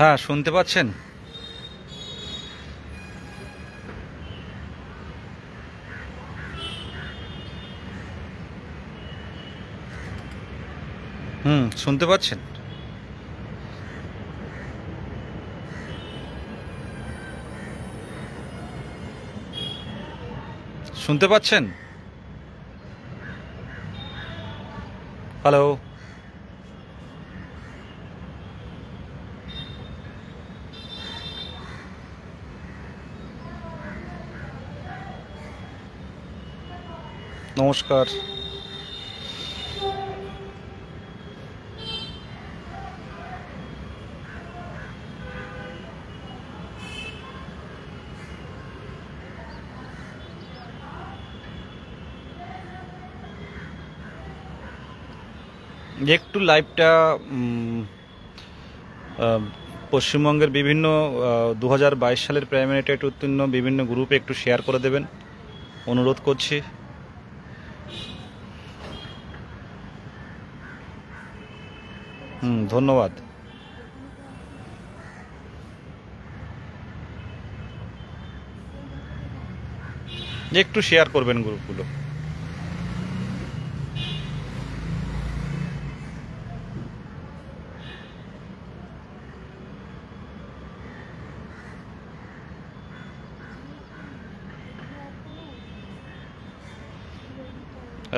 হ্যাঁ, শুনতে পাচ্ছেন? শুনতে পাচ্ছেন? শুনতে পাচ্ছেন? হ্যালো? নমস্কার। একটু লাইভটা পশ্চিমবঙ্গের বিভিন্ন 2022 সালের প্রাইমারি টেট উত্তীর্ণ বিভিন্ন গ্রুপে একটু শেয়ার করে দেবেন, অনুরোধ করছি। ধন্যবাদ। একটু শেয়ার করবেন গ্রুপগুলো।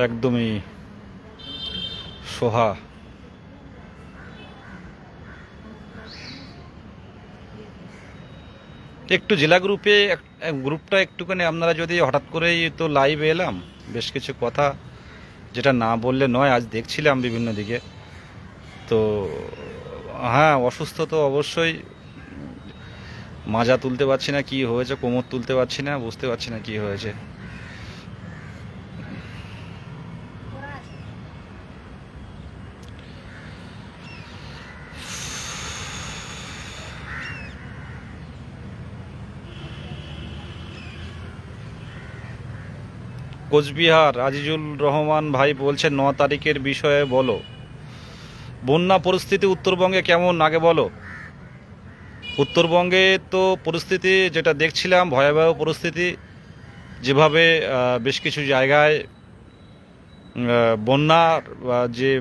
একদমই সোহা। একটু জেলা গ্রুপটা একটুখানি আপনারা যদি হঠাৎ করেই তো লাইভে এলাম, বেশ কিছু কথা যেটা না বললে নয়, আজ দেখছিলাম বিভিন্ন দিকে। তো হ্যাঁ, অসুস্থ তো অবশ্যই। মাজা তুলতে পারছি না, কি হয়েছে, কোমর তুলতে পারছি না, বুঝতে পারছি না কি হয়েছে। কোচবিহার আজিজুল রহমান ভাই বলছেন 9 তারিখের বিষয়ে বলো। বন্যা পরিস্থিতি উত্তরবঙ্গে কেমন আগে বলো। উত্তরবঙ্গে তো পরিস্থিতি যেটা দেখছিলাম ভয়াবহ পরিস্থিতি, যেভাবে বেশ কিছু জায়গায় বন্যার যে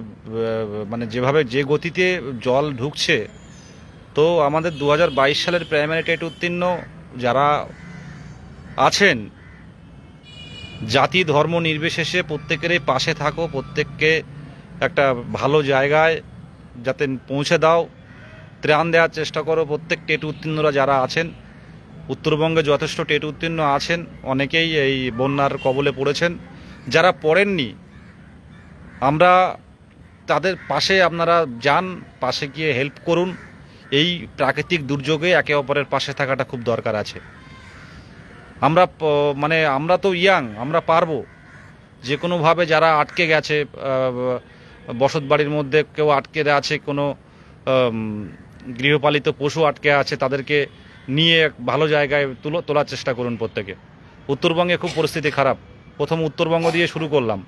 মানে যেভাবে যে গতিতে জল ঢুকছে, তো আমাদের 2022 সালের প্রাইমারি টেট উত্তীর্ণ যারা আছেন, জাতি ধর্ম নির্বিশেষে প্রত্যেকেরই পাশে থাকো, প্রত্যেককে একটা ভালো জায়গায় যাতে পৌঁছে দাও, ত্রাণ দেওয়ার চেষ্টা করো। প্রত্যেক টেট উত্তীর্ণরা যারা আছেন, উত্তরবঙ্গে যথেষ্ট টেট উত্তীর্ণ আছেন, অনেকেই এই বন্যার কবলে পড়েছেন। যারা পড়েননি, আমরা তাদের পাশে আপনারা যান, পাশে গিয়ে হেল্প করুন। এই প্রাকৃতিক দুর্যোগে একে অপরের পাশে থাকাটা খুব দরকার আছে। আমরা তো ইয়াং, আমরা পারবো যে কোনোভাবে। যারা আটকে গেছে বসত বাড়ির মধ্যে, কেউ আটকে আছে, কোনো গৃহপালিত পশু আটকে আছে, তাদেরকে নিয়ে ভালো জায়গায় তোলার চেষ্টা করুন প্রত্যেকে। উত্তরবঙ্গে খুব পরিস্থিতি খারাপ, প্রথম উত্তরবঙ্গ দিয়ে শুরু করলাম।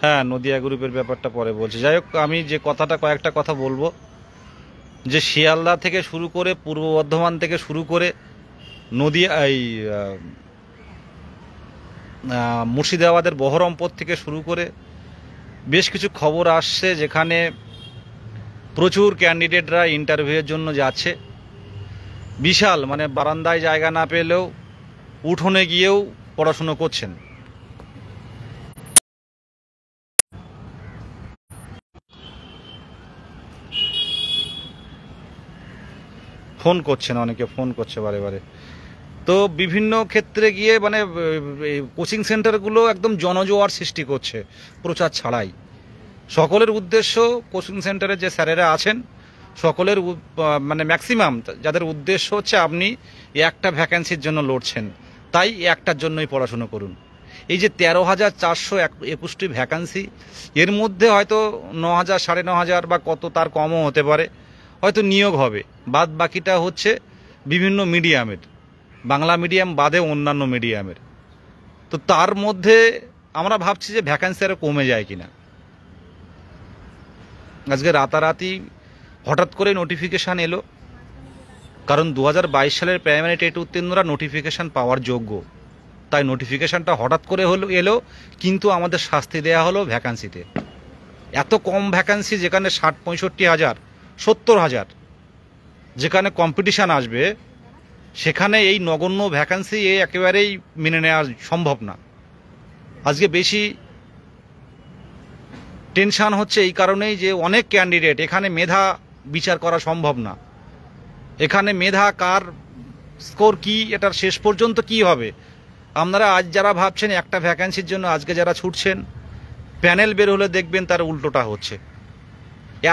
হ্যাঁ, নদিয়া গ্রুপের ব্যাপারটা পরে বলছি। যাই হোক, আমি যে কয়েকটা কথা বলবো, যে শিয়ালদা থেকে শুরু করে, পূর্ব বর্ধমান থেকে শুরু করে, নদিয়া মুর্শিদাবাদের বহরমপুর থেকে শুরু করে বেশ কিছু খবর আসছে, যেখানে প্রচুর ক্যান্ডিডেটরা ইন্টারভিউয়ের জন্য যাচ্ছে। বিশাল, বারান্দায় জায়গা না পেলেও উঠোনে গিয়েও পড়াশুনো করছেন। ফোন করছেন, অনেকে ফোন করছে বারে বারে। তো বিভিন্ন ক্ষেত্রে গিয়ে কোচিং সেন্টারগুলো একদম জনজোয়ার সৃষ্টি করছে প্রচার ছাড়াই। সকলের উদ্দেশ্য, কোচিং সেন্টারে যে স্যারেরা আছেন সকলের ম্যাক্সিমাম যাদের উদ্দেশ্য হচ্ছে আপনি একটা ভ্যাকেন্সির জন্য লড়ছেন, তাই একটার জন্যই পড়াশুনো করুন। এই যে 13,421টি ভ্যাকেন্সি, এর মধ্যে হয়তো 9,000, 9,500 বা কত তার কমও হতে পারে হয়তো নিয়োগ হবে। বাদ বাকিটা হচ্ছে বিভিন্ন মিডিয়ামের, বাংলা মিডিয়াম বাদে অন্যান্য মিডিয়ামের। তো তার মধ্যে আমরা ভাবছি যে ভ্যাকান্সি আরও কমে যায় কিনা। আজকে রাতারাতি হঠাৎ করে নোটিফিকেশান এলো, কারণ 2022 সালের প্রাইমারি টেট উত্তীর্ণরা নোটিফিকেশান পাওয়ার যোগ্য, তাই নোটিফিকেশানটা হঠাৎ করে এলো, কিন্তু আমাদের শাস্তি দেয়া হলো ভ্যাকান্সিতে। এত কম ভ্যাকান্সি, যেখানে 60-65 হাজার 70 হাজার যেখানে কম্পিটিশান আসবে, সেখানে এই নগণ্য ভ্যাকান্সি একেবারেই মেনে নেওয়া সম্ভব না। আজকে বেশি টেনশান হচ্ছে এই কারণেই যে অনেক ক্যান্ডিডেট, এখানে মেধা বিচার করা সম্ভব না। এখানে মেধা কার স্কোর কি, এটার শেষ পর্যন্ত কি হবে। আপনারা আজ যারা ভাবছেন একটা ভ্যাকান্সির জন্য আজকে যারা ছুটছেন, প্যানেল বের হলে দেখবেন তার উল্টোটা হচ্ছে।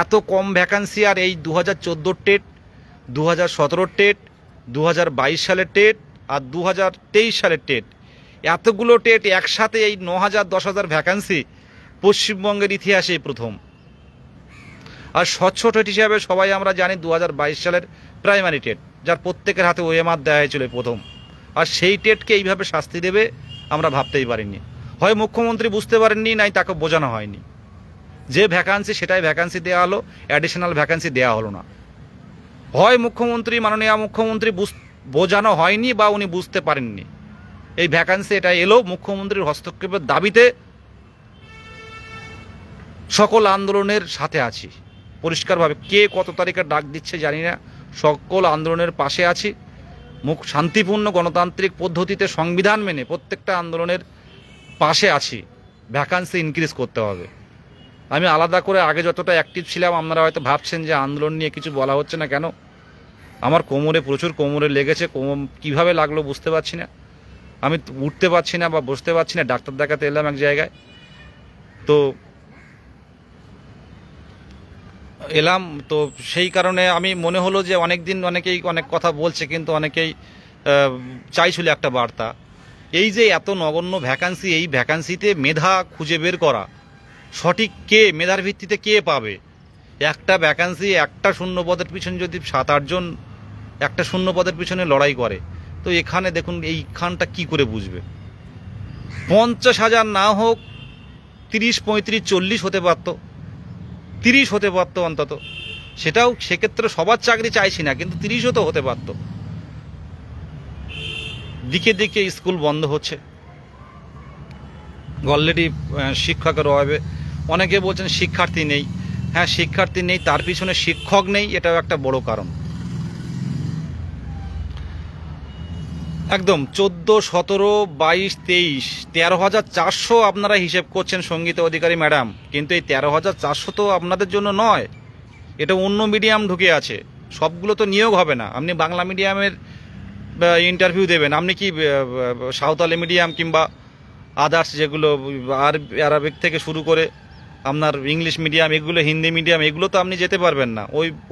এত কম ভ্যাকান্সি, আর এই 2014 টেট, 2017 টেট, 2022 সালের টেট আর 2023 সালের টেট, এতগুলো টেট একসাথে, এই 9,000-10,000 ভ্যাকান্সি পশ্চিমবঙ্গের ইতিহাসে প্রথম। আর স্বচ্ছ টেট হিসাবে সবাই আমরা জানি 2022 সালের প্রাইমারি টেট, যার প্রত্যেকের হাতে ওএমআর দেওয়া হয়েছিল প্রথম। আর সেই টেটকে এইভাবে শাস্তি দেবে আমরা ভাবতেই পারিনি। হয় মুখ্যমন্ত্রী বুঝতে পারেননি, নাই তাকে বোঝানো হয়নি। যে ভ্যাকান্সি সেটাই ভ্যাকান্সি দেওয়া হলো, অ্যাডিশনাল ভ্যাকান্সি দেওয়া হলো না। হয় মুখ্যমন্ত্রী, মাননীয় মুখ্যমন্ত্রী বোঝানো হয়নি, বা উনি বুঝতে পারেননি। এই ভ্যাকান্সি এটা এলো মুখ্যমন্ত্রীর হস্তক্ষেপের দাবিতে। সকল আন্দোলনের সাথে আছি পরিষ্কারভাবে, কে কত তারিখে ডাক দিচ্ছে জানি না, সকল আন্দোলনের পাশে আছি। শান্তিপূর্ণ গণতান্ত্রিক পদ্ধতিতে সংবিধান মেনে প্রত্যেকটা আন্দোলনের পাশে আছি। ভ্যাকান্সি ইনক্রিজ করতে হবে। আমি আলাদা করে আগে যতটা অ্যাক্টিভ ছিলাম, আপনারা হয়তো ভাবছেন যে আন্দোলন নিয়ে কিছু বলা হচ্ছে না কেন। আমার প্রচুর কোমরে লেগেছে, কিভাবে লাগলো বুঝতে পারছি না। আমি উঠতে পারছি না বা বসতে পারছি না, ডাক্তার দেখাতে এলাম এক জায়গায়, তো সেই কারণে আমি মনে হলো যে অনেকেই অনেক কথা বলছে, কিন্তু অনেকেই চাইছিল একটা বার্তা। এই যে এত নগণ্য ভ্যাকান্সি, এই ভ্যাকান্সিতে মেধা খুঁজে বের করা, সঠিক কে, মেধার ভিত্তিতে কে পাবে। একটা ভ্যাকান্সি, একটা শূন্য পদের পিছনে যদি 7-8 জন একটা শূন্য পদের পিছনে লড়াই করে, তো এখানে দেখুন এইখানটা কি করে বুঝবে। 50,000 না হোক, 30, 35, 40 হতে পারতো, 30 হতে পারতো অন্তত। সেটাও সেক্ষেত্রে সবার চাকরি চাইছি না, কিন্তু 30ও তো হতে পারতো। দিকে দিকে স্কুল বন্ধ হচ্ছে, অলরেডি শিক্ষকের অভাবে। অনেকে বলছেন শিক্ষার্থী নেই। হ্যাঁ, শিক্ষার্থী নেই, তার পিছনে শিক্ষক নেই, এটাও একটা বড় কারণ। একদম 14, 17, 22, 23, 13,400 আপনারা হিসেব করছেন সঙ্গীত অধিকারী ম্যাডাম, কিন্তু এই 13,400 তো আপনাদের জন্য নয়, এটা অন্য মিডিয়াম ঢুকে আছে। সবগুলো তো নিয়োগ হবে না। আপনি বাংলা মিডিয়ামের ইন্টারভিউ দেবেন, আপনি কি সাঁওতালি মিডিয়াম কিংবা আদার্স যেগুলো আরবিক থেকে শুরু করে আপনার ইংলিশ মিডিয়াম, এগুলো হিন্দি মিডিয়াম, এগুলো তো আপনি যেতে পারবেন না।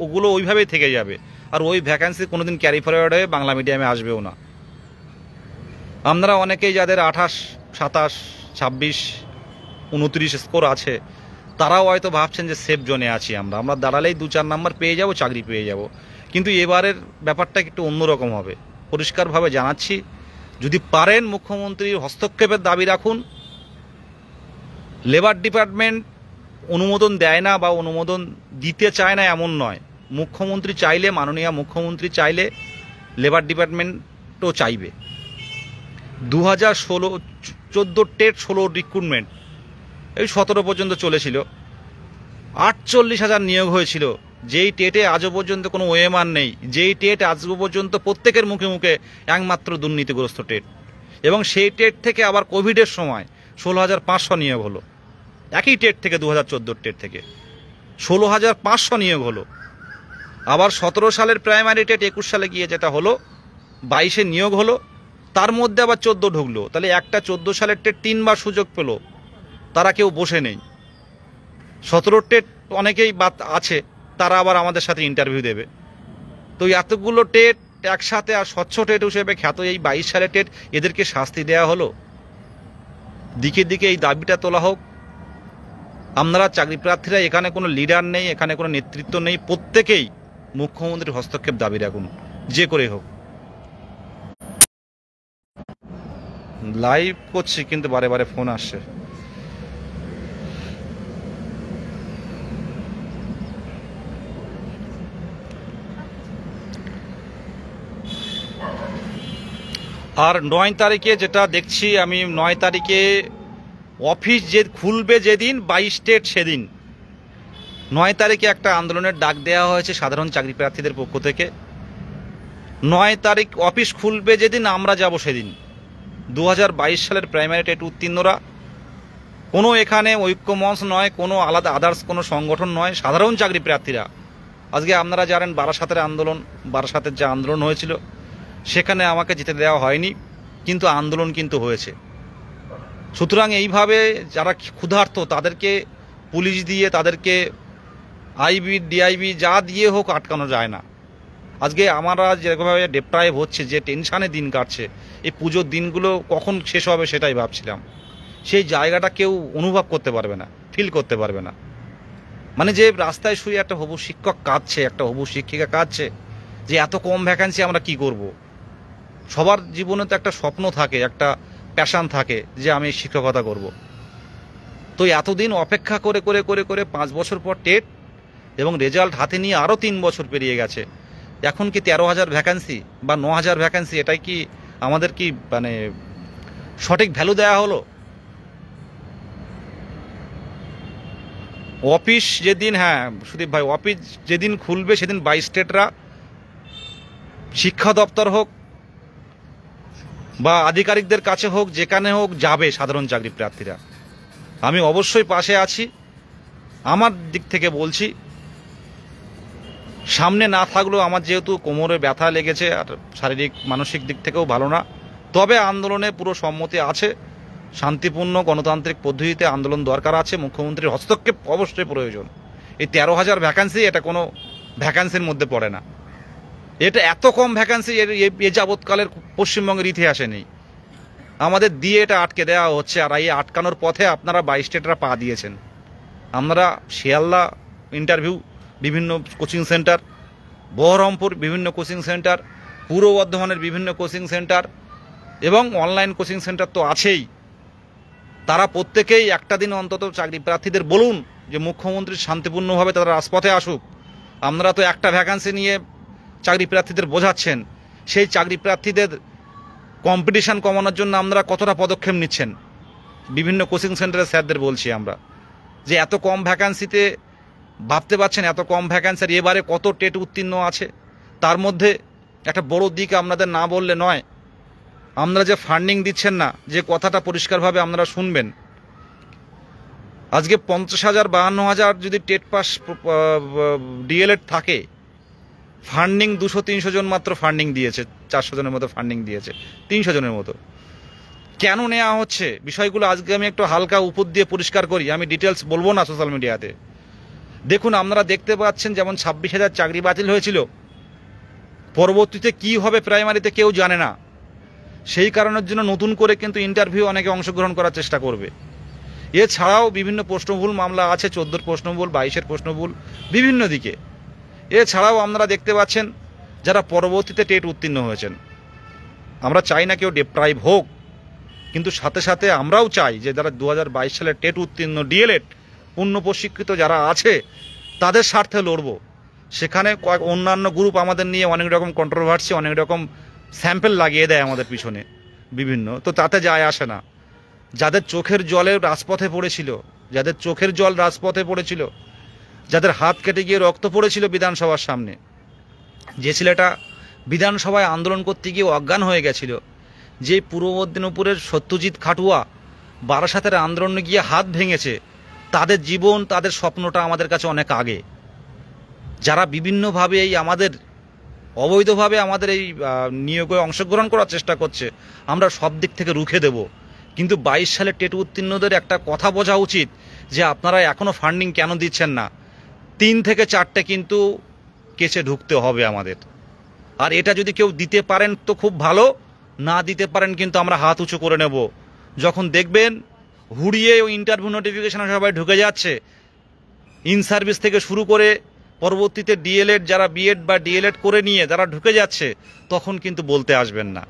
ওগুলো ওইভাবেই থেকে যাবে। আর ওই ভ্যাকান্সি কোনোদিন ক্যারি ফরওয়ার্ড হয়ে বাংলা মিডিয়ামে আসবেও না। আপনারা অনেকেই যাদের 28, 27, 26, 29 স্কোর আছে, তারাও হয়তো ভাবছেন যে সেফ জোনে আছি আমরা দাঁড়ালেই 2-4 নাম্বার পেয়ে যাব, চাকরি পেয়ে যাব। কিন্তু এবারের ব্যাপারটা একটু অন্যরকম হবে। পরিষ্কারভাবে জানাচ্ছি, যদি পারেন মুখ্যমন্ত্রীর হস্তক্ষেপের দাবি রাখুন। লেবার ডিপার্টমেন্ট অনুমোদন দেয় না বা অনুমোদন দিতে চায় না এমন নয়। মুখ্যমন্ত্রী চাইলে, মাননীয় মুখ্যমন্ত্রী চাইলে লেবার ডিপার্টমেন্টও চাইবে। 2014 টেট 16 রিক্রুটমেন্ট, এই 17 পর্যন্ত চলেছিল। 48,000 নিয়োগ হয়েছিল, যেই টেটে আজও পর্যন্ত কোনো ওএমআর নেই, যেই টেট আজও পর্যন্ত প্রত্যেকের মুখে মুখে একমাত্র দুর্নীতিগ্রস্ত টেট। এবং সেই টেট থেকে আবার কোভিডের সময় 16,500 নিয়োগ হলো। একই টেট থেকে, 2014 টেট থেকে 16,500 নিয়োগ হলো। আবার 17 সালের প্রাইমারি টেট 21 সালে গিয়ে যেটা হলো, 22-এ নিয়োগ হলো, তার মধ্যে আবার 14 ঢুকলো। তাহলে একটা 14 সালের টেট 3বার সুযোগ পেল, তারা কেউ বসে নেই। 17 টেট অনেকেই আছে, তারা আবার আমাদের সাথে ইন্টারভিউ দেবে। তো এতগুলো টেট একসাথে, আর স্বচ্ছ টেট হিসেবে খ্যাত এই 22 সালের টেট, এদেরকে শাস্তি দেওয়া হলো। দিকে দিকে এই দাবিটা তোলা হোক। আপনারা চাকরি প্রার্থীরা, এখানে কোনো লিডার নেই, এখানে কোনো নেতৃত্ব নেই, প্রত্যেকেই মুখ্যমন্ত্রীর হস্তক্ষেপ দাবি রাখুন, যে করে হোক। লাইভ করছি কিন্তু বারে বারে ফোন আসছে। আর 9 তারিখে যেটা দেখছি আমি, 9 তারিখে অফিস যে খুলবে যেদিন 22 ডেট সেদিন 9 তারিখে একটা আন্দোলনের ডাক দেওয়া হয়েছে সাধারণ চাকরি প্রার্থীদের পক্ষ থেকে। 9 তারিখ অফিস খুলবে যেদিন আমরা যাব সেদিন। 2022 সালের প্রাইমারি টেট উত্তীর্ণরা কোনো এখানে ঐক্যমঞ্চ নয়, কোনো আলাদা আদার্স কোনো সংগঠন নয়, সাধারণ চাকরি প্রার্থীরা। আজকে আপনারা জানেন বারাসাতের আন্দোলন, বারাসাতের যে আন্দোলন হয়েছিল সেখানে আমাকে যেতে দেওয়া হয়নি, কিন্তু আন্দোলন কিন্তু হয়েছে। সুতরাং এইভাবে যারা ক্ষুধার্ত তাদেরকে পুলিশ দিয়ে, তাদেরকে আইবি ডিআইবি যা দিয়ে হোক আটকানো যায় না। আজকে আমরা যেরকমভাবে ডেপ্রাইভ হচ্ছে, যে টেনশানে দিন কাটছে, এই পুজোর দিনগুলো কখন শেষ হবে সেটাই ভাবছিলাম। সেই জায়গাটা কেউ অনুভব করতে পারবে না, ফিল করতে পারবে না। মানে যে রাস্তায় শুয়ে একটা হবু শিক্ষক কাঁদছে, একটা হবু শিক্ষিকা কাঁদছে, যে এত কম ভ্যাকান্সি আমরা কি করব। সবার জীবনে তো একটা স্বপ্ন থাকে, একটা প্যাশান থাকে যে আমি শিক্ষকতা করব। তো এতদিন অপেক্ষা করে করে করে করে 5 বছর পর টেট এবং রেজাল্ট হাতে নিয়ে আরও 3 বছর পেরিয়ে গেছে। এখন কি 13,000 ভ্যাকান্সি বা 9,000 ভ্যাকান্সি, এটাই কি আমাদের কি মানে সঠিক ভ্যালু দেওয়া হলো? অফিস যেদিন, হ্যাঁ সুদীপ ভাই, অফিস যেদিন খুলবে সেদিন 22 স্টেটরা, শিক্ষা দপ্তর হোক বা আধিকারিকদের কাছে হোক, যেখানে হোক যাবে সাধারণ চাকরি প্রার্থীরা। আমি অবশ্যই পাশে আছি। আমার দিক থেকে বলছি, সামনে না থাকলেও আমার যেহেতু কোমরে ব্যথা লেগেছে আর শারীরিক মানসিক দিক থেকেও ভালো না, তবে আন্দোলনে পুরো সম্মতি আছে। শান্তিপূর্ণ গণতান্ত্রিক পদ্ধতিতে আন্দোলন দরকার আছে, মুখ্যমন্ত্রীর হস্তক্ষেপ অবশ্যই প্রয়োজন। এই 13,000 ভ্যাকান্সি এটা কোনো ভ্যাকান্সির মধ্যে পড়ে না। এটা এত কম ভ্যাকান্সি এ যাবৎকালের পশ্চিমবঙ্গের ইতিহাসে নেই। আমাদের দিয়ে এটা আটকে দেওয়া হচ্ছে, আর এই আটকানোর পথে আপনারা 22 স্টেটরা পা দিয়েছেন। আমরা শিয়ালদা ইন্টারভিউ, বিভিন্ন কোচিং সেন্টার, বহরমপুর বিভিন্ন কোচিং সেন্টার, পূর্ব বর্ধমানের বিভিন্ন কোচিং সেন্টার এবং অনলাইন কোচিং সেন্টার তো আছেই। তারা প্রত্যেকেই একটা দিন অন্তত চাকরি প্রার্থীদের বলুন যে মুখ্যমন্ত্রী শান্তিপূর্ণভাবে তারা রাজপথে আসুক। আপনারা তো একটা ভ্যাকান্সি নিয়ে চাকরি প্রার্থীদের বোঝাচ্ছেন, সেই চাকরি প্রার্থীদের কম্পিটিশান কমানোর জন্য আপনারা কতটা পদক্ষেপ নিচ্ছেন? বিভিন্ন কোচিং সেন্টারের স্যারদের বলছি আমরা, যে এত কম ভ্যাকান্সিতে ভাবতে পারছেন, এত কম ভ্যাকান্সি, এবারে কত টেট উত্তীর্ণ আছে, তার মধ্যে একটা বড় দিক আপনাদের না বললে নয়। আপনারা যে ফান্ডিং দিচ্ছেন না, যে কথাটা পরিষ্কারভাবে আপনারা শুনবেন। আজকে 50,000 52,000 যদি টেট পাস ডিএলএড থাকে, ফান্ডিং 200-300 জন মাত্র ফান্ডিং দিয়েছে, 400 জনের মতো ফান্ডিং দিয়েছে, 300 জনের মতো। কেন নেওয়া হচ্ছে বিষয়গুলো আজকে আমি একটু হালকা উপর দিয়ে পরিষ্কার করি, আমি ডিটেলস বলবো না সোশ্যাল মিডিয়াতে। দেখুন, আপনারা দেখতে পাচ্ছেন যেমন 26,000 চাকরি বাতিল হয়েছিল, পরবর্তীতে কি হবে প্রাইমারিতে কেউ জানে না। সেই কারণের জন্য নতুন করে কিন্তু ইন্টারভিউ অনেকে অংশগ্রহণ করার চেষ্টা করবে। এছাড়াও বিভিন্ন প্রশ্নভুল মামলা আছে, 14 প্রশ্নভুল, 22-এর প্রশ্নভুল, বিভিন্ন দিকে। এছাড়াও আপনারা দেখতে পাচ্ছেন যারা পরবর্তীতে টেট উত্তীর্ণ হয়েছেন। আমরা চাই না কেউ ডিপ্রাইভ হোক, কিন্তু সাথে সাথে আমরাও চাই যে যারা 2022 সালের টেট উত্তীর্ণ ডিএলএড পূর্ণ প্রশিক্ষিত যারা আছে তাদের স্বার্থে লড়ব। সেখানে অন্যান্য গ্রুপ আমাদের নিয়ে অনেক রকম কন্ট্রোভার্সি, অনেক রকম স্যাম্পেল লাগিয়ে দেয় আমাদের পিছনে বিভিন্ন, তো তাতে যায় আসে না। যাদের চোখের জলে রাজপথে পড়েছিল, যাদের চোখের জল রাজপথে পড়েছিল, যাদের হাত কেটে গিয়ে রক্ত পড়েছিল বিধানসভার সামনে, যে ছেলেটা বিধানসভায় আন্দোলন করতে গিয়ে অজ্ঞান হয়ে গেছিল, যে পূর্ব মেদিনীপুরের সত্যজিৎ খাটুয়া বারাসাতের আন্দোলনে গিয়ে হাত ভেঙেছে, তাদের জীবন, তাদের স্বপ্নটা আমাদের কাছে অনেক আগে। যারা বিভিন্নভাবে এই আমাদের অবৈধভাবে আমাদের এই নিয়োগে অংশগ্রহণ করার চেষ্টা করছে, আমরা সব দিক থেকে রুখে দেব। কিন্তু 22 সালে টেট উত্তীর্ণদের একটা কথা বোঝা উচিত যে আপনারা এখনও ফান্ডিং কেন দিচ্ছেন না। 3 থেকে 4টে কিন্তু কেসে ঢুকতে হবে আমাদের। আর এটা যদি কেউ দিতে পারেন তো খুব ভালো, না দিতে পারেন কিন্তু আমরা হাত উঁচু করে নেব। যখন দেখবেন হুড়িয়ে ওই ইন্টারভিউ নোটিফিকেশনে সবাই ঢুকে যাচ্ছে, ইন সার্ভিস থেকে শুরু করে পরবর্তীতে ডিএলএড যারা বিএড বা ডিএলএড করে নিয়ে যারা ঢুকে যাচ্ছে, তখন কিন্তু বলতে আসবেন না।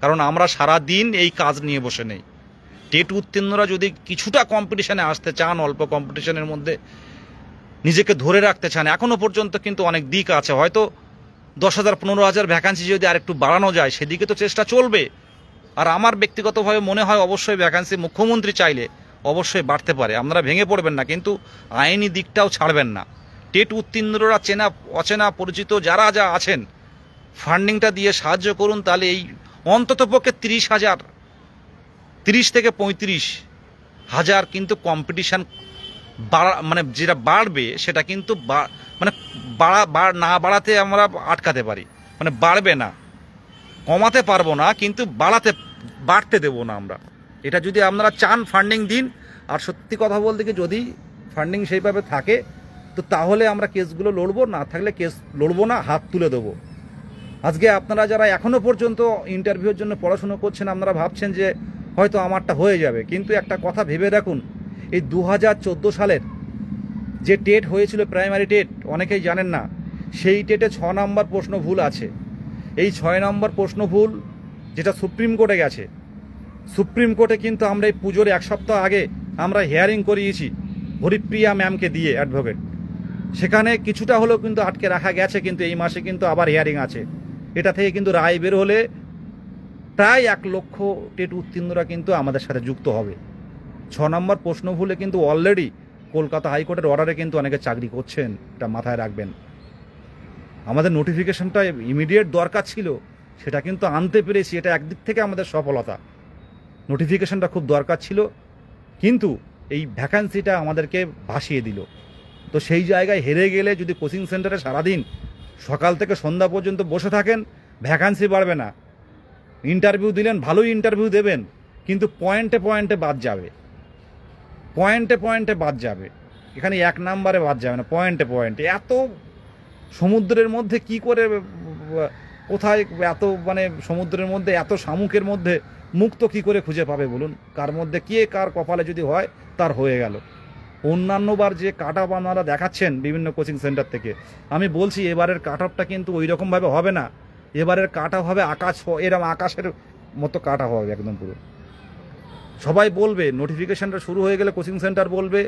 কারণ আমরা সারা দিন এই কাজ নিয়ে বসে নেই। টেট উত্তীর্ণরা যদি কিছুটা কম্পিটিশনে আসতে চান, অল্প কম্পিটিশনের মধ্যে নিজেকে ধরে রাখতে চান, এখনও পর্যন্ত কিন্তু অনেক দিক আছে। হয়তো 10,000 15,000 ভ্যাকান্সি যদি আরেকটু বাড়ানো যায়, সেদিকে তো চেষ্টা চলবে। আর আমার ব্যক্তিগতভাবে মনে হয় অবশ্যই ভ্যাকান্সি মুখ্যমন্ত্রী চাইলে অবশ্যই বাড়তে পারে, আপনারা ভেঙে পড়বেন না, কিন্তু আইনি দিকটাও ছাড়বেন না। টেট উত্তীর্ণরা চেনা অচেনা পরিচিত যারা যা আছেন ফান্ডিংটা দিয়ে সাহায্য করুন, তাহলে এই অন্ততপক্ষে 30 থেকে 35,000 কিন্তু কম্পিটিশান মানে যেটা বাড়বে সেটা কিন্তু মানে না বাড়াতে আমরা আটকাতে পারি, মানে বাড়বে না, কমাতে পারবো না, কিন্তু বাড়তে দেবো না আমরা। এটা যদি আপনারা চান ফান্ডিং দিন, আর সত্যি কথা বলতে কি যদি ফান্ডিং সেইভাবে থাকে তো তাহলে আমরা কেসগুলো লড়বো, না থাকলে কেস লড়বো না, হাত তুলে দেবো। আজকে আপনারা যারা এখনও পর্যন্ত ইন্টারভিউর জন্য পড়াশুনো করছেন, আপনারা ভাবছেন যে হয়তো আমারটা হয়ে যাবে, কিন্তু একটা কথা ভেবে রাখুন, এই 2014 সালের যে টেট হয়েছিল প্রাইমারি টেট, অনেকেই জানেন না, সেই টেটে 6 নম্বর প্রশ্ন ভুল আছে। এই 6 নম্বর প্রশ্ন ভুল যেটা সুপ্রিম কোর্টে গেছে, সুপ্রিম কোর্টে কিন্তু আমরা এই পুজোর 1 সপ্তাহ আগে আমরা হিয়ারিং করিয়েছি হরিপ্রিয়া ম্যামকে দিয়ে, অ্যাডভোকেট। সেখানে কিছুটা হলেও কিন্তু আটকে রাখা গেছে, কিন্তু এই মাসে কিন্তু আবার হিয়ারিং আছে। এটা থেকে কিন্তু রায় বের হলে প্রায় 1 লক্ষ টেট উত্তীর্ণরা কিন্তু আমাদের সাথে যুক্ত হবে। 6 নম্বর প্রশ্ন ভুলে কিন্তু অলরেডি কলকাতা হাইকোর্টের অর্ডারে কিন্তু অনেকে চাকরি করছেন, এটা মাথায় রাখবেন। আমাদের নোটিফিকেশনটা ইমিডিয়েট দরকার ছিল, সেটা কিন্তু আনতে পেরেছি, এটা একদিক থেকে আমাদের সফলতা। নোটিফিকেশনটা খুব দরকার ছিল, কিন্তু এই ভ্যাকান্সিটা আমাদেরকে ভাসিয়ে দিল। তো সেই জায়গায় হেরে গেলে যদি কোচিং সেন্টারে সারাদিন সকাল থেকে সন্ধ্যা পর্যন্ত বসে থাকেন, ভ্যাকান্সি বাড়বে না। ইন্টারভিউ দিলেন, ভালোই ইন্টারভিউ দেবেন, কিন্তু পয়েন্টে পয়েন্টে বাদ যাবে, পয়েন্টে পয়েন্টে বাদ যাবে। এখানে 1 নম্বরে বাদ যাবে না, পয়েন্টে পয়েন্টে। এত সমুদ্রের মধ্যে কি করে, কোথায় এত মানে সমুদ্রের মধ্যে এত শামুকের মধ্যে মুক্ত কি করে খুঁজে পাবে বলুন? কার মধ্যে কে কার কপালে যদি হয় তার হয়ে গেল। অন্যান্যবার যে কাট অফ আপনারা দেখাচ্ছেন বিভিন্ন কোচিং সেন্টার থেকে, আমি বলছি এবারের কাট অফটা কিন্তু ওই রকমভাবে হবে না। এবারের কাট অফ হবে এরকম আকাশের মতো কাট অফ হবে একদম পুরো। সবাই বলবে, নোটিফিকেশনটা শুরু হয়ে গেলে কোচিং সেন্টার বলবে,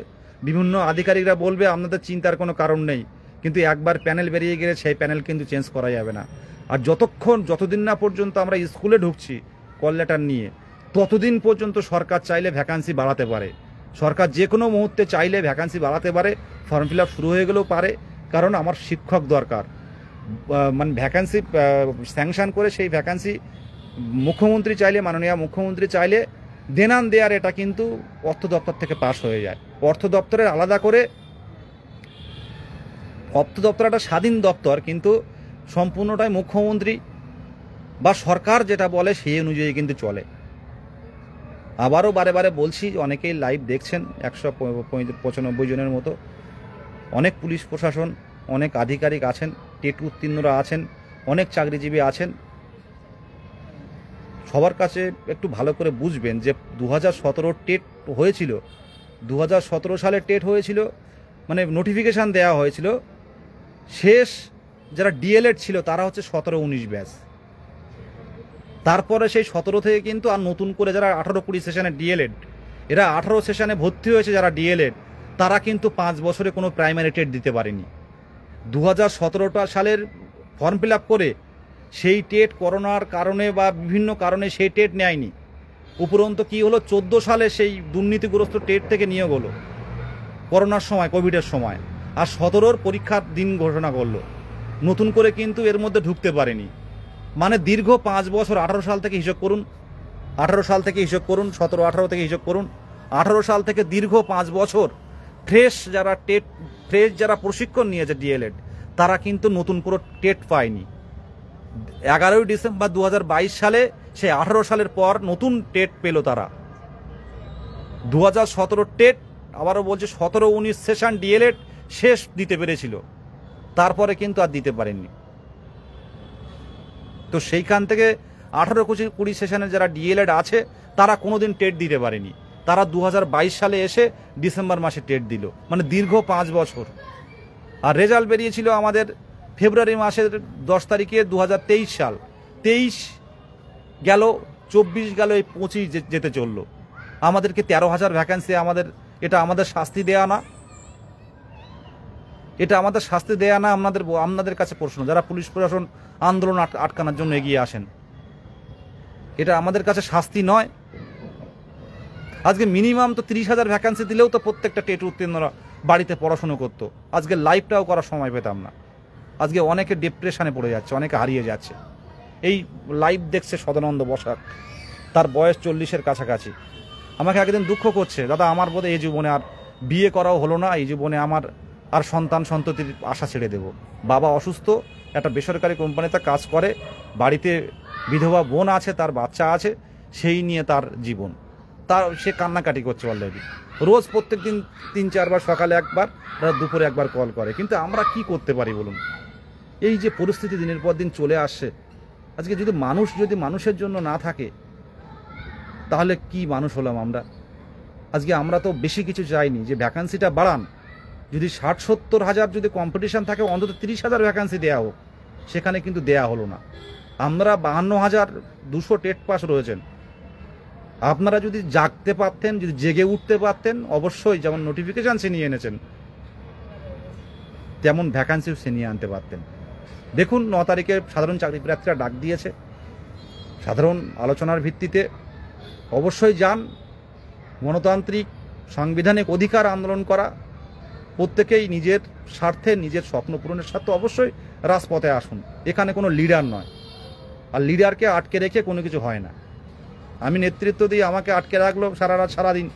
বিভিন্ন আধিকারিকরা বলবে আপনাদের চিন্তার কোনো কারণ নেই, কিন্তু একবার প্যানেল বেরিয়ে গেলে সেই প্যানেল কিন্তু চেঞ্জ করা যাবে না। আর যতদিন না পর্যন্ত আমরা স্কুলে ঢুকছি কল লেটার নিয়ে, ততদিন পর্যন্ত সরকার চাইলে ভ্যাকান্সি বাড়াতে পারে। সরকার যে কোনো মুহূর্তে চাইলে ভ্যাকান্সি বাড়াতে পারে, ফর্ম ফিল আপ শুরু হয়ে গেলেও পারে, কারণ আমার শিক্ষক দরকার। মানে ভ্যাকান্সি স্যাংশন করে সেই ভ্যাকান্সি মুখ্যমন্ত্রী চাইলে, মাননীয় মুখ্যমন্ত্রী চাইলে দেনান দেয়ার এটা কিন্তু অর্থ দপ্তর থেকে পাস হয়ে যায়। অর্থ দপ্তরের আলাদা করে, অর্থ দপ্তর একটা স্বাধীন দপ্তর, কিন্তু সম্পূর্ণটাই মুখ্যমন্ত্রী বা সরকার যেটা বলে সেই অনুযায়ী কিন্তু চলে। আবারও বারে বারে বলছি, অনেকেই লাইভ দেখছেন, 195 জনের মতো, অনেক পুলিশ প্রশাসন, অনেক আধিকারিক আছেন, টেট উত্তীর্ণরা আছেন, অনেক চাকরিজীবী আছেন। সবার কাছে একটু ভালো করে বুঝবেন যে 2017 টেট হয়েছিল, 2017 সালে টেট হয়েছিল, মানে নোটিফিকেশান দেওয়া হয়েছিল। শেষ যারা ডিএলএড ছিল তারা হচ্ছে 17-19 ব্যাচ। তারপরে সেই 17 থেকে কিন্তু আর নতুন করে যারা 18-20 সেশনে ডিএলএড, এরা 18 সেশনে ভর্তি হয়েছে যারা ডিএলএড, তারা কিন্তু 5 বছরে কোনো প্রাইমারি টেট দিতে পারেনি। 2017 সালের ফর্ম ফিল আপ করে সেই টেট করোনার কারণে বা বিভিন্ন কারণে সেই টেট নেয়নি। উপরন্ত কি হলো, 14 সালে সেই দুর্নীতিগ্রস্ত টেট থেকে নিয়োগ হলো করোনার সময়, কোভিডের সময়, আর 17-র পরীক্ষার দিন ঘোষণা করলো। নতুন করে কিন্তু এর মধ্যে ঢুকতে পারেনি। মানে দীর্ঘ 5 বছর, 18 সাল থেকে হিসাব করুন, 18 সাল থেকে হিসাব করুন, 17-18 থেকে হিসাব করুন, 18 সাল থেকে দীর্ঘ 5 বছর ফ্রেশ যারা প্রশিক্ষণ নিয়েছে ডিএলএড, তারা কিন্তু নতুন করে টেট পায়নি। 11ই ডিসেম্বর 2022 সালে সেই 18 সালের পর নতুন টেট পেল তারা। 2017 টেট, আবারও বলছে 17-19 সেশন ডিএলএড শেষ দিতে পেরেছিল, তারপরে কিন্তু আর দিতে পারেননি। তো সেইখান থেকে 18-20 সেশনের যারা ডিএলএড আছে তারা কোনোদিন টেট দিতে পারেনি। তারা 2022 সালে এসে ডিসেম্বর মাসে টেট দিল, মানে দীর্ঘ 5 বছর। আর রেজাল্ট বেরিয়েছিল আমাদের ফেব্রুয়ারি মাসের 10 তারিখে 2023 সাল। 23 গেল, 24 গেল, এই 25 যেতে চললো। আমাদেরকে 13,000 ভ্যাকান্সি, এটা আমাদের শাস্তি দেয়া না? এটা আমাদের শাস্তি দেয়া না? আপনাদের কাছে প্রশ্ন, যারা পুলিশ প্রশাসন আন্দোলন আটকানোর জন্য এগিয়ে আসেন। এটা আমাদের কাছে শাস্তি নয়? আজকে মিনিমাম তো 30,000 ভ্যাকান্সি দিলেও তো প্রত্যেকটা টেট উত্তীর্ণরা বাড়িতে পড়াশুনো করতো। আজকে লাইফটাও করার সময় পেতাম না। আজকে অনেকে ডিপ্রেশনে পড়ে যাচ্ছে, অনেকে হারিয়ে যাচ্ছে। এই লাইভ দেখছে সদানন্দ বসাক, তার বয়স 40-এর কাছাকাছি। আমাকে একদিন দুঃখ করছে, দাদা আমার বোধহয় এই জীবনে আর বিয়ে করাও হলো না, এই জীবনে আমার আর সন্তান সন্ততির আশা ছেড়ে দেব। বাবা অসুস্থ, একটা বেসরকারি কোম্পানিতে কাজ করে, বাড়িতে বিধবা বোন আছে, তার বাচ্চা আছে, সেই নিয়ে তার জীবন। তার সে কান্নাকাটি করছে অলরেডি। রোজ প্রত্যেক দিন 3-4 বার, সকালে একবার, দুপুরে একবার কল করে। কিন্তু আমরা কি করতে পারি বলুন? এই যে পরিস্থিতি দিনের পর দিন চলে আসছে, আজকে যদি মানুষের জন্য না থাকে, তাহলে কি মানুষ হলাম আমরা? আজকে আমরা তো বেশি কিছু চাইনি যে ভ্যাকান্সিটা বাড়ান। যদি 60-70 হাজার যদি কম্পিটিশন থাকে, অন্তত 30,000 ভ্যাকান্সি দেওয়া হোক। সেখানে কিন্তু দেয়া হলো না। আমরা 52,200 টেট পাস রয়েছেন। আপনারা যদি জাগতে পারতেন, যদি জেগে উঠতে পারতেন, অবশ্যই যেমন নোটিফিকেশান ছিনিয়ে এনেছেন, তেমন ভ্যাকান্সিও ছিনিয়ে আনতে পারতেন। দেখুন 9 তারিখে সাধারণ চাকরি প্রার্থীরা ডাক দিয়েছে, সাধারণ আলোচনার ভিত্তিতে অবশ্যই যান। গণতান্ত্রিক সাংবিধানিক অধিকার আন্দোলন করা, প্রত্যেকেই নিজের স্বার্থে, নিজের স্বপ্ন পূরণের স্বার্থে অবশ্যই রাজপথে আসুন। এখানে কোনো লিডার নয়, আর লিডারকে আটকে রেখে কোনো কিছু হয় না। আমি নেতৃত্ব দিয়ে আমাকে আটকে রাখলো সারা রাত, সারাদিন,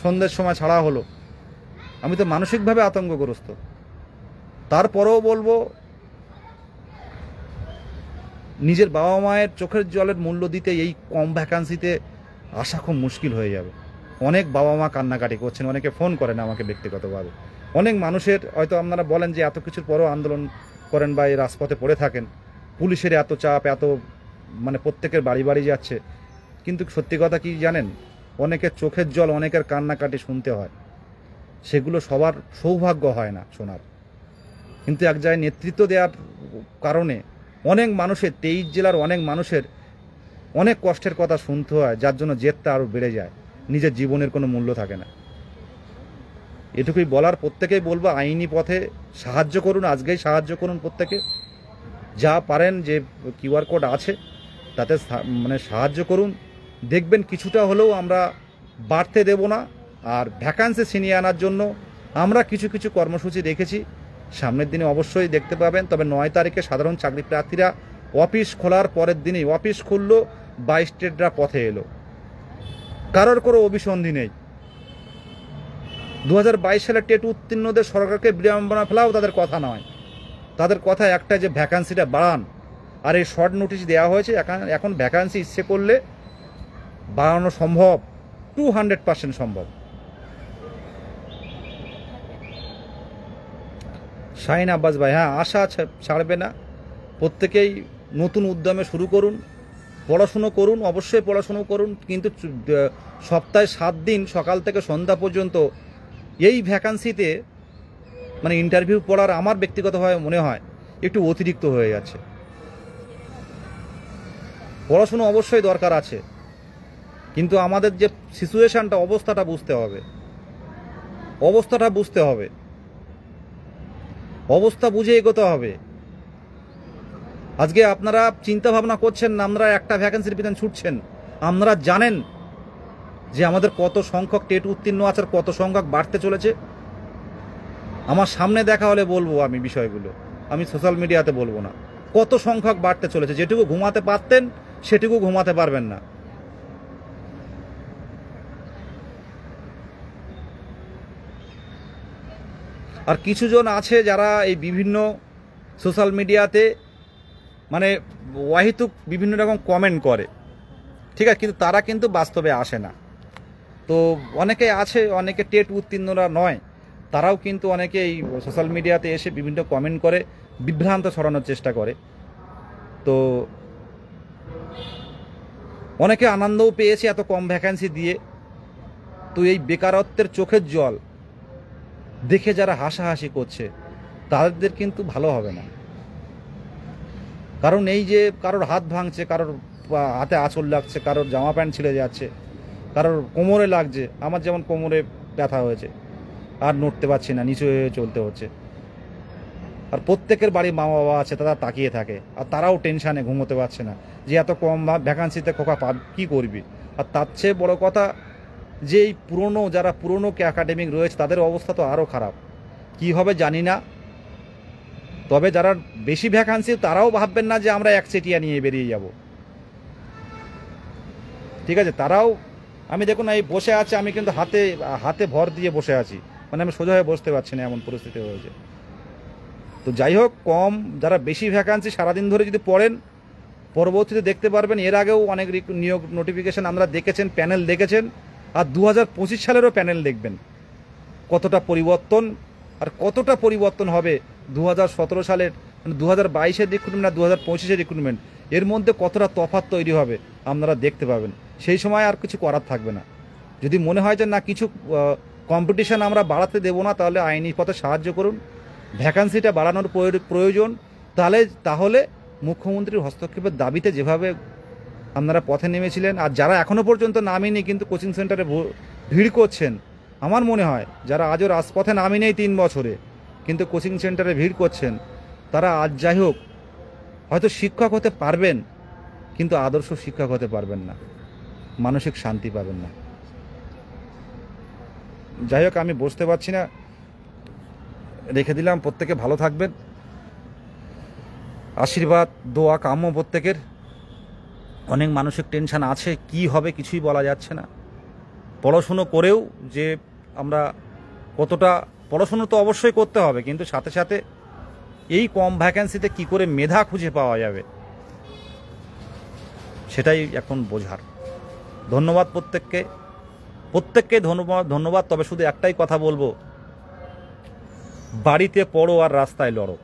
সন্ধ্যের সময় ছাড়া হলো। আমি তো মানসিকভাবে আতঙ্কগ্রস্ত। তারপরেও বলবো, নিজের বাবা মায়ের চোখের জলের মূল্য দিতে এই কম ভ্যাকান্সিতে আসা খুব মুশকিল হয়ে যাবে। অনেক বাবা মা কান্নাকাটি করছেন, অনেকে ফোন করেন আমাকে ব্যক্তিগতভাবে। অনেক মানুষের হয়তো আপনারা বলেন যে এত কিছুর পরেও আন্দোলন করেন বা এই রাজপথে পড়ে থাকেন, পুলিশের এত চাপ, এত মানে প্রত্যেকের বাড়ি বাড়ি যাচ্ছে। কিন্তু সত্যি কথা কি জানেন, অনেকের চোখের জল, অনেকের কান্নাকাটি শুনতে হয়, সেগুলো সবার সৌভাগ্য হয় না শোনার। কিন্তু এক জায়গায় নেতৃত্ব দেওয়ার কারণে অনেক মানুষের, 23 জেলার অনেক মানুষের অনেক কষ্টের কথা শুনতে হয়, যার জন্য জেদটা আরও বেড়ে যায়, নিজের জীবনের কোনো মূল্য থাকে না। এটুকুই বলার, প্রত্যেকেই বলবো আইনি পথে সাহায্য করুন, আজকেই সাহায্য করুন প্রত্যেকে, যা পারেন। যে কিউআর কোড আছে তাতে মানে সাহায্য করুন। দেখবেন কিছুটা হলেও আমরা বাড়তে দেব না। আর ভ্যাকান্সি ছিনিয়ে আনার জন্য আমরা কিছু কিছু কর্মসূচি রেখেছি, সামনের দিনে অবশ্যই দেখতে পাবেন। তবে 9 তারিখে সাধারণ চাকরি প্রার্থীরা অফিস খোলার পরের দিনেই অফিস খুললো, 22 টেটরা পথে এলো, কারোর কোনো অভিসন্ধি নেই। 2022 সালে টেট উত্তীর্ণদের সরকারকে বিড়ম্বনা ফেলাও তাদের কথা নয়। তাদের কথা একটা, যে ভ্যাকান্সিটা বাড়ান। আর এই শর্ট নোটিশ দেওয়া হয়েছে, এখন ভ্যাকান্সি ইচ্ছে করলে বাড়ানো সম্ভব, 200% সম্ভব। শাহিন আব্বাস ভাই, হ্যাঁ, আশা ছাড়বে না। প্রত্যেকেই নতুন উদ্যমে শুরু করুন, পড়াশুনো করুন, অবশ্যই পড়াশুনো করুন। কিন্তু সপ্তাহে 7 দিন সকাল থেকে সন্ধ্যা পর্যন্ত এই ভ্যাকান্সিতে মানে ইন্টারভিউ পড়ার আমার ব্যক্তিগতভাবে মনে হয় একটু অতিরিক্ত হয়ে যাচ্ছে। পড়াশুনো অবশ্যই দরকার আছে, কিন্তু আমাদের যে সিচুয়েশানটা, অবস্থাটা বুঝতে হবে, অবস্থাটা বুঝতে হবে, অবস্থা বুঝে এগোতে হবে। আজকে আপনারা চিন্তা ভাবনা করছেন না, আমরা একটা ভ্যাকেন্সির পিছনে ছুটছেন। আপনারা জানেন যে আমাদের কত সংখ্যক টেট উত্তীর্ণ আছে আর কত সংখ্যক বাড়তে চলেছে। আমার সামনে দেখা হলে বলবো আমি বিষয়গুলো, আমি সোশ্যাল মিডিয়াতে বলবো না। কত সংখ্যক বাড়তে চলেছে, যেটুকু ঘুমাতে পারতেন সেটুকু ঘুমাতে পারবেন না। আর কিছুজন আছে যারা এই বিভিন্ন সোশ্যাল মিডিয়াতে মানে ওয়াহিতুক বিভিন্ন রকম কমেন্ট করে, ঠিক আছে, কিন্তু তারা কিন্তু বাস্তবে আসে না। তো অনেকে আছে, অনেকে টেট উত্তীর্ণরা নয়, তারাও কিন্তু অনেকে এই সোশ্যাল মিডিয়াতে এসে বিভিন্ন কমেন্ট করে, বিভ্রান্ত ছড়ানোর চেষ্টা করে। তো অনেকে আনন্দও পেয়েছে এত কম ভ্যাকান্সি দিয়ে। তো এই বেকারত্বের চোখের জল দেখে যারা হাসাহাসি করছে, তাদের কিন্তু ভালো হবে না। কারণ এই যে কারোর হাত ভাঙছে, কারোর হাতে আঁচল লাগছে, কারোর জামা প্যান্ট ছিঁড়ে যাচ্ছে, কারোর কোমরে লাগছে। আমার যেমন কোমরে ব্যথা হয়েছে, আর নড়তে পারছি না, নিচু হয়ে চলতে হচ্ছে। আর প্রত্যেকের বাড়ি মা বাবা আছে, তারা তাকিয়ে থাকে, আর তারাও টেনশানে ঘুমোতে পারছে না যে এত কম ভ্যাকান্সিতে খোকা পাব কী করবি। আর তার চেয়ে বড়ো কথা যে এই যারা পুরনো একাডেমিক রয়েছে তাদের অবস্থা তো আরও খারাপ, কী হবে জানি না। তবে যারা বেশি ভ্যাকান্সি তারাও ভাববেন না যে আমরা একচেটিয়া নিয়ে বেরিয়ে যাব, ঠিক আছে। তারাও, আমি দেখুন এই বসে আছে, আমি কিন্তু হাতে হাতে ভর দিয়ে বসে আছি, মানে আমি সোজা হয়ে বসতে পারছি না, এমন পরিস্থিতি হয়েছে। তো যাই হোক, যারা বেশি ভ্যাকান্সি সারাদিন ধরে যদি পড়েন, পরবর্তীতে দেখতে পারবেন এর আগেও অনেক নিয়োগ নোটিফিকেশান আমরা দেখেছেন, প্যানেল দেখেছেন, আর 2025 সালেরও প্যানেল দেখবেন কতটা পরিবর্তন, আর কতটা পরিবর্তন হবে 2017 সালের, মানে 2022-এর রিক্রুটমেন্ট আর 2025-এর রিক্রুটমেন্ট, এর মধ্যে কতটা তফাৎ তৈরি হবে আপনারা দেখতে পাবেন। সেই সময় আর কিছু করার থাকবে না। যদি মনে হয় যে না কিছু কম্পিটিশান আমরা বাড়াতে দেবো না, তাহলে আইনি পথে সাহায্য করুন, ভ্যাকান্সিটা বাড়ানোর প্রয়োজন, তাহলে মুখ্যমন্ত্রীর হস্তক্ষেপের দাবিতে যেভাবে আপনারা পথে নেমেছিলেন, আর যারা এখনও পর্যন্ত নামেনি কিন্তু কোচিং সেন্টারে ভিড় করছেন, আমার মনে হয় যারা আজও রাজপথে নামেনি 3 বছরে কিন্তু কোচিং সেন্টারে ভিড় করছেন, তারা আজ যাই হোক হয়তো শিক্ষক হতে পারবেন, কিন্তু আদর্শ শিক্ষক হতে পারবেন না, মানসিক শান্তি পাবেন না। যাই হোক, আমি বসতে পারছি না, রেখে দিলাম। প্রত্যেকে ভালো থাকবেন, আশীর্বাদ দোয়া কাম্য প্রত্যেকের। অনেক মানসিক টেনশন আছে, কি হবে কিছুই বলা যাচ্ছে না। পড়াশুনো করেও যে আমরা কতটা, পড়াশুনো তো অবশ্যই করতে হবে, কিন্তু সাথে সাথে এই কম ভ্যাকেন্সিতে কি করে মেধা খুঁজে পাওয়া যাবে সেটাই এখন বোঝার। ধন্যবাদ প্রত্যেককে ধন্যবাদ। তবে শুধু একটাই কথা বলবো, বাড়িতে পড়ো আর রাস্তায় লড়ো।